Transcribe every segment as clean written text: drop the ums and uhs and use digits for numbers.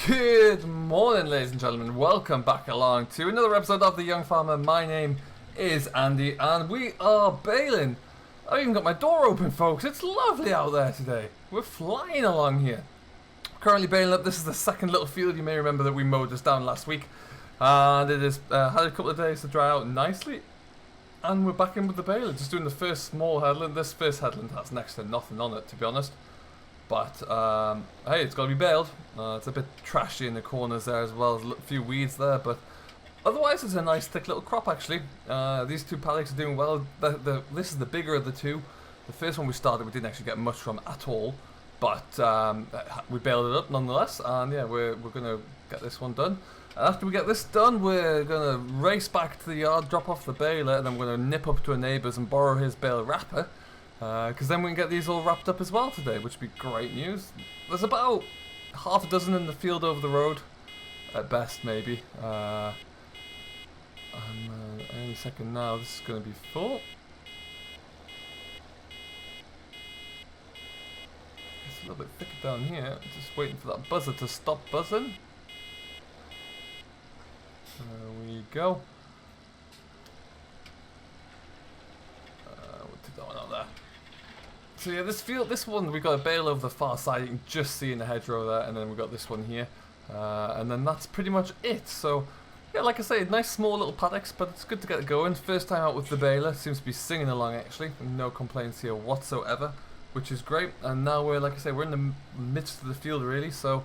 Good morning, ladies and gentlemen. Welcome back along to another episode of The Young Farmer. My name is Andy, and we are baling. I even got my door open, folks. It's lovely out there today. We're flying along here. Currently baling up. This is the second little field. You may remember that we mowed this down last week, and it has had a couple of days to dry out nicely. And we're back in with the baler, just doing the first small headland. This first headland has next to nothing on it, to be honest. But, hey, it's got to be baled. It's a bit trashy in the corners there as well. There's a few weeds there, but otherwise it's a nice thick little crop, actually. These two paddocks are doing well. This is the bigger of the two. The first one we started, we didn't actually get much from at all. But we baled it up nonetheless, and yeah, we're going to get this one done. And after we get this done, we're going to race back to the yard, drop off the baler, and then we're going to nip up to a neighbour's and borrow his bale wrapper. Because then we can get these all wrapped up as well today, which would be great news. There's about half a dozen in the field over the road, at best maybe. Any second now, this is going to be full. It's a little bit thicker down here. Just waiting for that buzzer to stop buzzing. There we go. What did that one out there? So yeah, this one we got a bale over the far side. You can just see in the hedgerow there, and then we got this one here, and then that's pretty much it. So yeah, like I say, nice small little paddocks, but it's good to get it going. First time out with the baler, seems to be singing along actually. No complaints here whatsoever, which is great. And now we're, like I say, we're in the midst of the field really, so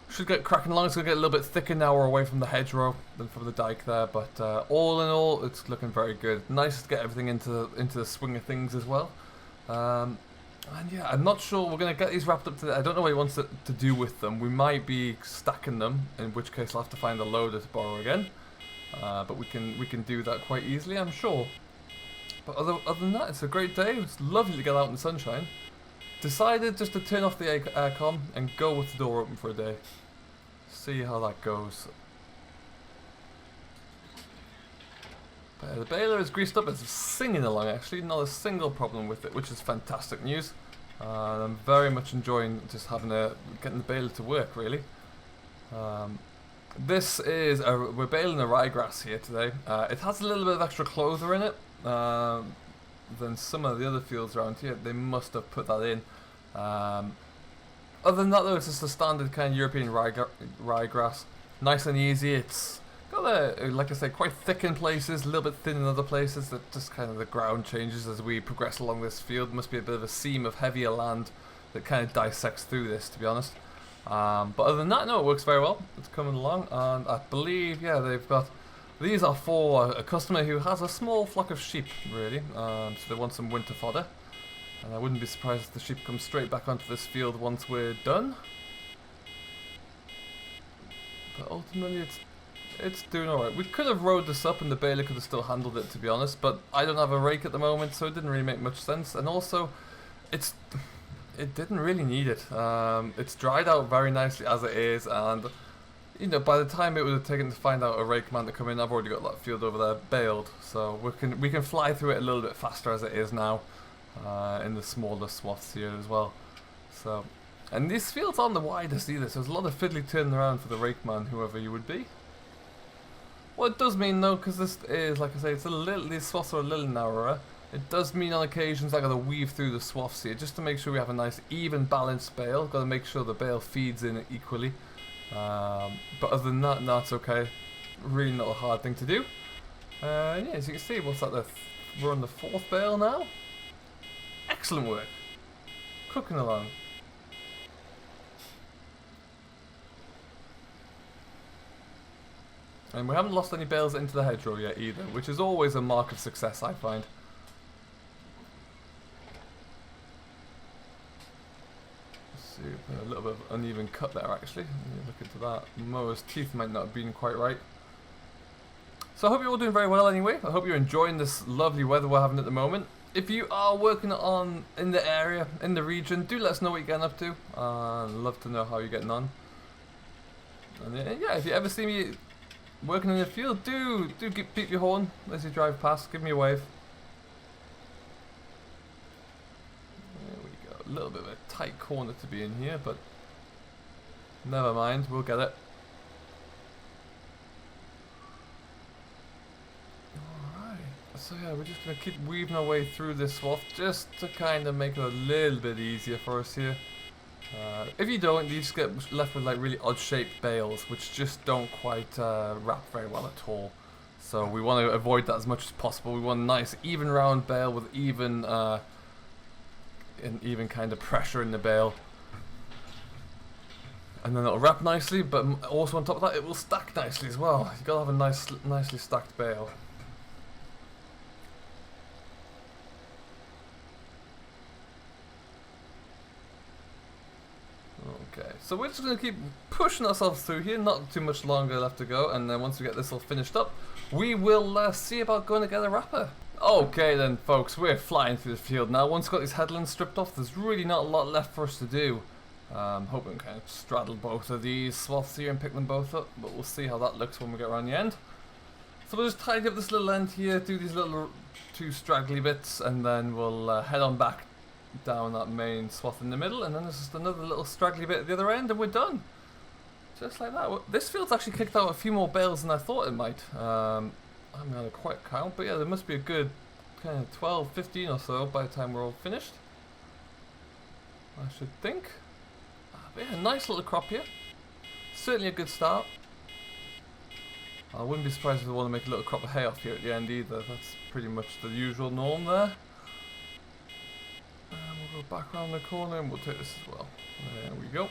should get cracking along. It's gonna get a little bit thicker now. We're away from the hedgerow than from the dike there, but all in all, it's looking very good. Nice to get everything into the swing of things as well. And yeah, I'm not sure we're going to get these wrapped up today. I don't know what he wants to do with them. We might be stacking them, in which case I'll have to find a loader to borrow again. But we can do that quite easily, I'm sure. But other than that, it's a great day. It's lovely to get out in the sunshine. Decided just to turn off the aircon and go with the door open for a day. See how that goes. The baler is greased up, it's singing along actually, not a single problem with it, which is fantastic news. I'm very much enjoying just getting the baler to work really. This is, we're baling a ryegrass here today. It has a little bit of extra clover in it than some of the other fields around here. They must have put that in. Other than that though, it's just a standard kind of European ryegrass. Nice and easy. It's got like I say, quite thick in places, a little bit thin in other places. That just kind of the ground changes as we progress along this field. Must be a bit of a seam of heavier land that kind of dissects through this, to be honest. But other than that, no, it works very well. It's coming along, and I believe, yeah, they've got. These are for a customer who has a small flock of sheep, really. So they want some winter fodder, and I wouldn't be surprised if the sheep come straight back onto this field once we're done. But ultimately, it's doing alright. We could have rode this up and the baler could have still handled it, to be honest, but I don't have a rake at the moment, so it didn't really make much sense. And also, it didn't really need it. It's dried out very nicely as it is, and you know, by the time it would have taken to find out a rake man to come in, I've already got that field over there baled, so we can fly through it a little bit faster as it is now, in the smaller swaths here as well. So, and these fields aren't the widest either, so there's a lot of fiddly turning around for the rake man, whoever you would be. What it does mean though, because this is, like I say, these swaths are a little narrower, it does mean on occasions I gotta weave through the swaths here, just to make sure we have a nice even balanced bale. Gotta make sure the bale feeds in equally. But other than that, no, it's okay. Really not a hard thing to do. Yeah, as you can see, what's that? We're on the 4th bale now. Excellent work. Cooking along. And we haven't lost any bales into the hedgerow yet either, which is always a mark of success, I find. Super, a little bit of uneven cut there actually. Look into that. Mower's teeth might not have been quite right. So I hope you're all doing very well anyway. I hope you're enjoying this lovely weather we're having at the moment. If you are working in the area, in the region, do let us know what you're getting up to. I'd love to know how you're getting on. And yeah, if you ever see me working in the field, do beep your horn as you drive past. Give me a wave. There we go. A little bit of a tight corner to be in here, but Never mind, we'll get it. Alright, so yeah, we're just going to keep weaving our way through this swath just to kind of make it a little bit easier for us here. If you don't, you just get left with like really odd shaped bales which just don't quite wrap very well at all. So we want to avoid that as much as possible. We want a nice even round bale with even kind of pressure in the bale. And then it'll wrap nicely, but also on top of that it will stack nicely as well. You've got to have a nicely stacked bale. Okay, so we're just going to keep pushing ourselves through here, not too much longer left to go, and then once we get this all finished up, we will see about going to get a wrapper. Okay then folks, we're flying through the field now. Once we've got these headlands stripped off, there's really not a lot left for us to do. Hoping we can kind of straddle both of these swaths here and pick them both up, but we'll see how that looks when we get around the end. So we'll just tidy up this little end here, do these little two straggly bits, and then we'll head on back down that main swath in the middle, and then there's just another little straggly bit at the other end, and we're done. Just like that. This field's actually kicked out a few more bales than I thought it might. I haven't had a quick count, but yeah, there must be a good kind of 12, 15 or so by the time we're all finished. I should think. But yeah, nice little crop here. Certainly a good start. I wouldn't be surprised if they want to make a little crop of hay off here at the end either. That's pretty much the usual norm there. And we'll go back around the corner and we'll take this as well. There we go.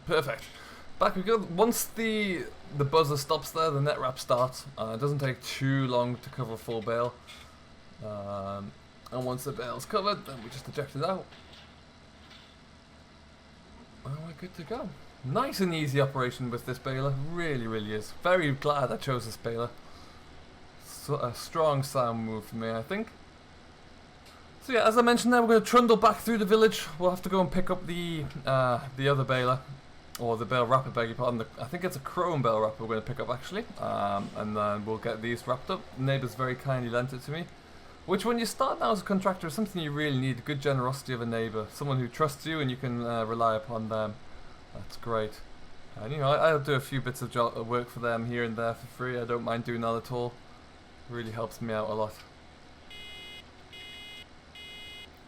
Perfect. Back we go. Once the buzzer stops there, the net wrap starts. It doesn't take too long to cover a full bale. And once the bale's covered, then we just eject it out. And we're good to go. Nice and easy operation with this baler. Really, really is. Very glad I chose this baler. So, a strong sound move for me, I think. So yeah, as I mentioned there, we're going to trundle back through the village. We'll have to go and pick up the other baler. Or the bale wrapper, beg your pardon. I think it's a chrome bale wrapper we're going to pick up actually. And then we'll get these wrapped up. The neighbours very kindly lent it to me. Which when you start now as a contractor is something you really need. Good generosity of a neighbour. Someone who trusts you and you can rely upon them. That's great. And you know, I'll do a few bits of work for them here and there for free. I don't mind doing that at all. It really helps me out a lot.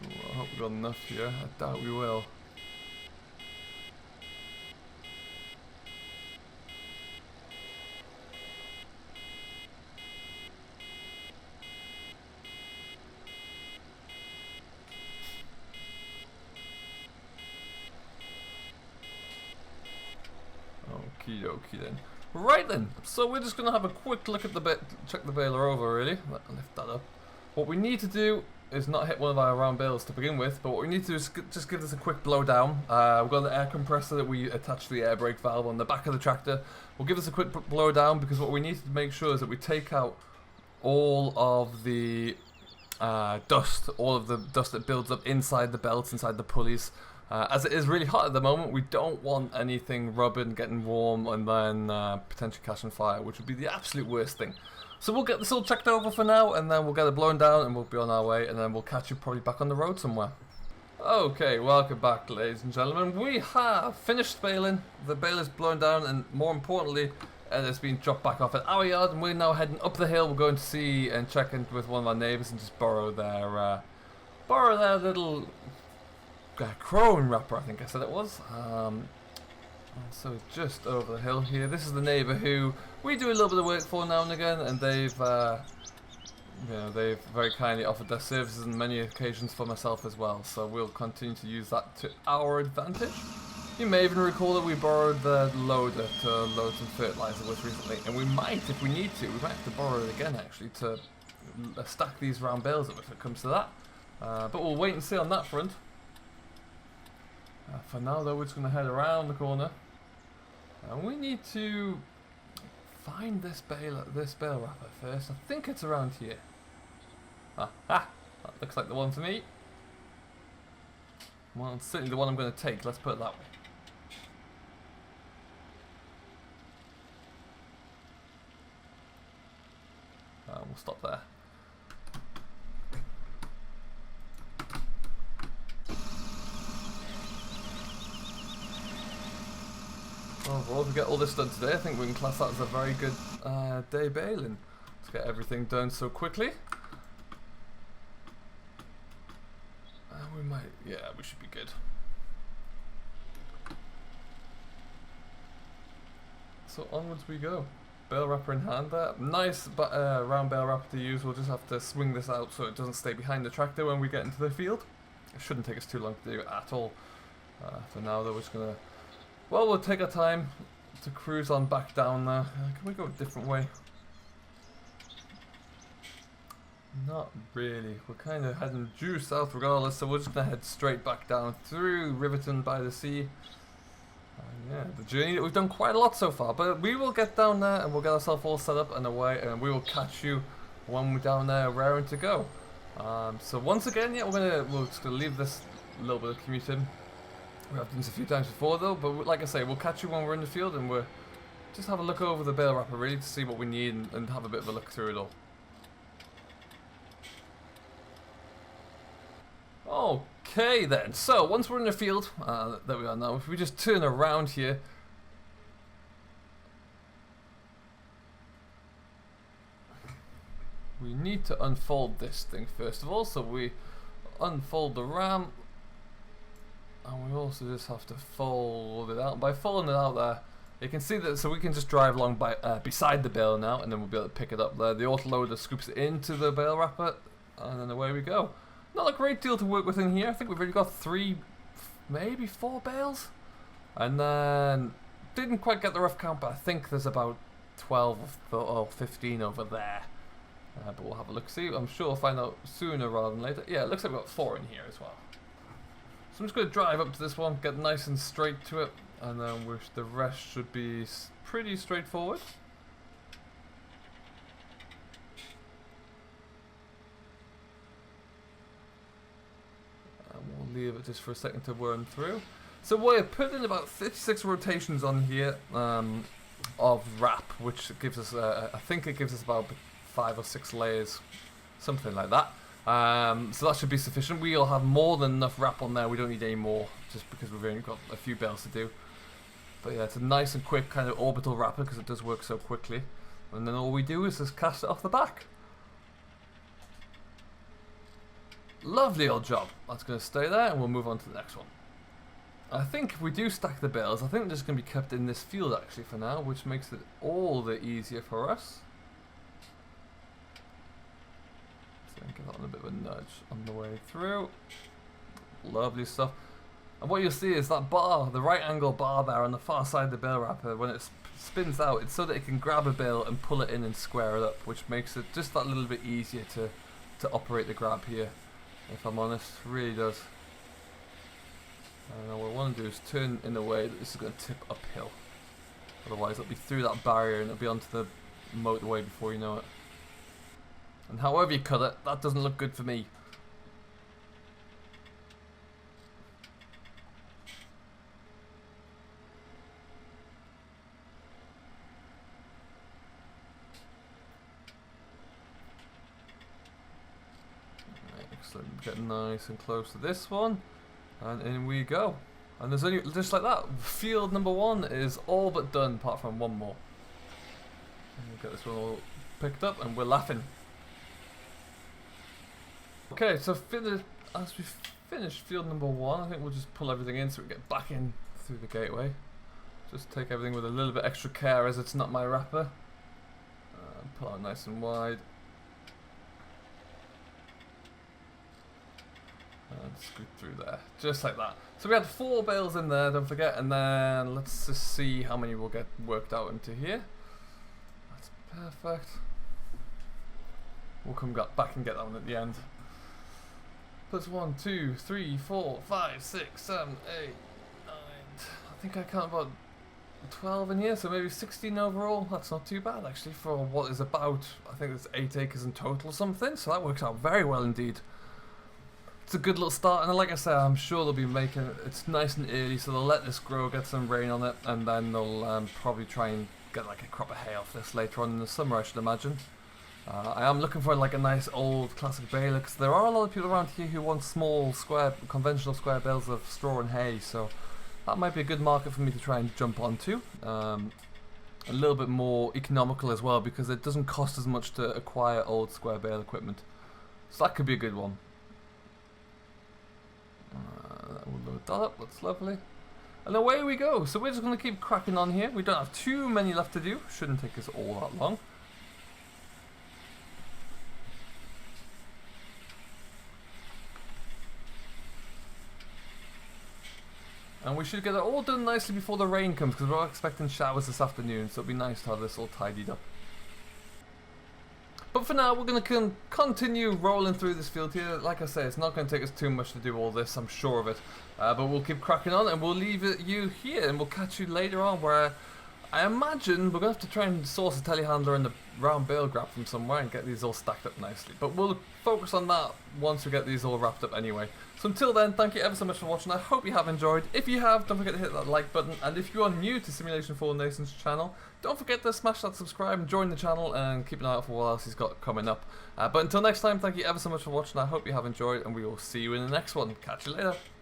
Ooh, I hope we've got enough here. I doubt we will. Okie dokie then. Right then, so we're just going to have a quick look at check the baler over really. Lift that up. What we need to do is not hit one of our round bales to begin with, but what we need to do is just give this a quick blow down. We've got an air compressor that we attach to the air brake valve on the back of the tractor. We'll give this a quick blow down because what we need to make sure is that we take out all of the dust that builds up inside the belts, inside the pulleys. As it is really hot at the moment, we don't want anything rubbing, getting warm, and then potentially catching fire, which would be the absolute worst thing. So we'll get this all checked over for now, and then we'll get it blown down, and we'll be on our way, and then we'll catch you probably back on the road somewhere. Okay, welcome back, ladies and gentlemen. We have finished baling. The bale is blown down, and more importantly, it's been dropped back off at our yard, and we're now heading up the hill. We're going to see and check in with one of our neighbours and just borrow their little chrome wrapper, I think I said it was. So just over the hill here. This is the neighbour who we do a little bit of work for now and again, and they've very kindly offered their services on many occasions for myself as well. So we'll continue to use that to our advantage. You may even recall that we borrowed the loader to load some fertiliser with recently, and we might, if we need to, we might have to borrow it again actually to stack these round bales up if it comes to that. But we'll wait and see on that front. For now though, we're just going to head around the corner, and we need to find this bale wrapper first. I think it's around here. That looks like the one for me. Well, it's certainly the one I'm going to take, let's put it that way. we'll stop there. Well, if we get all this done today, I think we can class that as a very good day baling. Let's get everything done so quickly. We might, yeah, we should be good. So onwards we go. Bale wrapper in hand there. Nice round bale wrapper to use. We'll just have to swing this out so it doesn't stay behind the tractor when we get into the field. It shouldn't take us too long to do at all. For now though, we're just gonna... Well, we'll take our time to cruise on back down there. Can we go a different way? Not really. We're kind of heading due south regardless, so we're just going to head straight back down through Riverton by the sea. Yeah, the journey that we've done quite a lot so far, but we will get down there and we'll get ourselves all set up and away, and we will catch you when we're down there raring to go. So once again, yeah, we're just going to leave this little bit of commuting. We have done this a few times before though, but like I say, we'll catch you when we're in the field, and we'll just have a look over the bale wrapper really to see what we need and have a bit of a look through it all. Okay then, so once we're in the field, there we are now. If we just turn around here, we need to unfold this thing first of all, so we unfold the ram. And we also just have to fold it out. By folding it out there, you can see that, so we can just drive along by beside the bale now, and then we'll be able to pick it up there. The autoloader scoops it into the bale wrapper, and then away we go. Not a great deal to work with in here. I think we've already got 3, maybe 4 bales. And then, didn't quite get the rough count, but I think there's about 12 or 15 over there. But we'll have a look. See, I'm sure we'll find out sooner rather than later. Yeah, it looks like we've got 4 in here as well. So I'm just going to drive up to this one, get nice and straight to it, and then the rest should be pretty straightforward. And we'll leave it just for a second to run through. So we're putting about 56 rotations on here of wrap, which gives us, I think it gives us about 5 or 6 layers, something like that. So that should be sufficient. We'll have more than enough wrap on there. We don't need any more, just because we've only got a few bales to do. But yeah, it's a nice and quick kind of orbital wrapper because it does work so quickly. And then all we do is just cast it off the back. Lovely old job. That's going to stay there, and we'll move on to the next one. I think if we do stack the bales, I think they're just going to be kept in this field actually for now, which makes it all the easier for us. Give that a bit of a nudge on the way through. Lovely stuff. And what you'll see is that bar, the right angle bar there on the far side of the bale wrapper, when it spins out, it's so that it can grab a bale and pull it in and square it up, which makes it just that little bit easier to operate the grab here, if I'm honest. It really does. And what I want to do is turn in a way that this is going to tip uphill. Otherwise it'll be through that barrier and it'll be onto the motorway before you know it. And however you cut it, that doesn't look good for me. Excellent. Get nice and close to this one. And in we go. And there's only, just like that, field number 1 is all but done, apart from one more. And we'll get this one all picked up, and we're laughing. Okay, so as we finish field number 1, I think we'll just pull everything in so we get back in through the gateway. Just take everything with a little bit extra care as it's not my wrapper. Pull out nice and wide. And scoot through there, just like that. So we had 4 bales in there, don't forget, and then let's just see how many we'll get worked out into here. That's perfect. We'll come back and get that one at the end. That's 1, 2, 3, 4, 5, 6, 7, 8, 9. I think I count about 12 in here, so maybe 16 overall. That's not too bad actually for what is about, I think it's 8 acres in total or something. So that works out very well indeed. It's a good little start, and like I said, I'm sure they'll be making it. It's nice and early, so they'll let this grow, get some rain on it, and then they'll probably try and get like a crop of hay off this later on in the summer, I should imagine. I am looking for like a nice old classic baler, because there are a lot of people around here who want small square, conventional square bales of straw and hay, so that might be a good market for me to try and jump onto. A little bit more economical as well, because it doesn't cost as much to acquire old square bale equipment. So that could be a good one. We'll load that up, that's lovely. And away we go. So we're just going to keep cracking on here. We don't have too many left to do. Shouldn't take us all that long. And we should get it all done nicely before the rain comes, because we're expecting showers this afternoon, so it'll be nice to have this all tidied up. But for now, we're going to continue rolling through this field here. Like I say, it's not going to take us too much to do all this, I'm sure of it. But we'll keep cracking on, and we'll leave you here, and we'll catch you later on, where I imagine we're going to have to try and source a telehandler and a round bale grab from somewhere and get these all stacked up nicely. But we'll focus on that once we get these all wrapped up anyway. So until then, thank you ever so much for watching. I hope you have enjoyed. If you have, don't forget to hit that like button. And if you are new to Simulation for Nations channel, don't forget to smash that subscribe and join the channel and keep an eye out for what else he's got coming up. But until next time, thank you ever so much for watching. I hope you have enjoyed, and we will see you in the next one. Catch you later.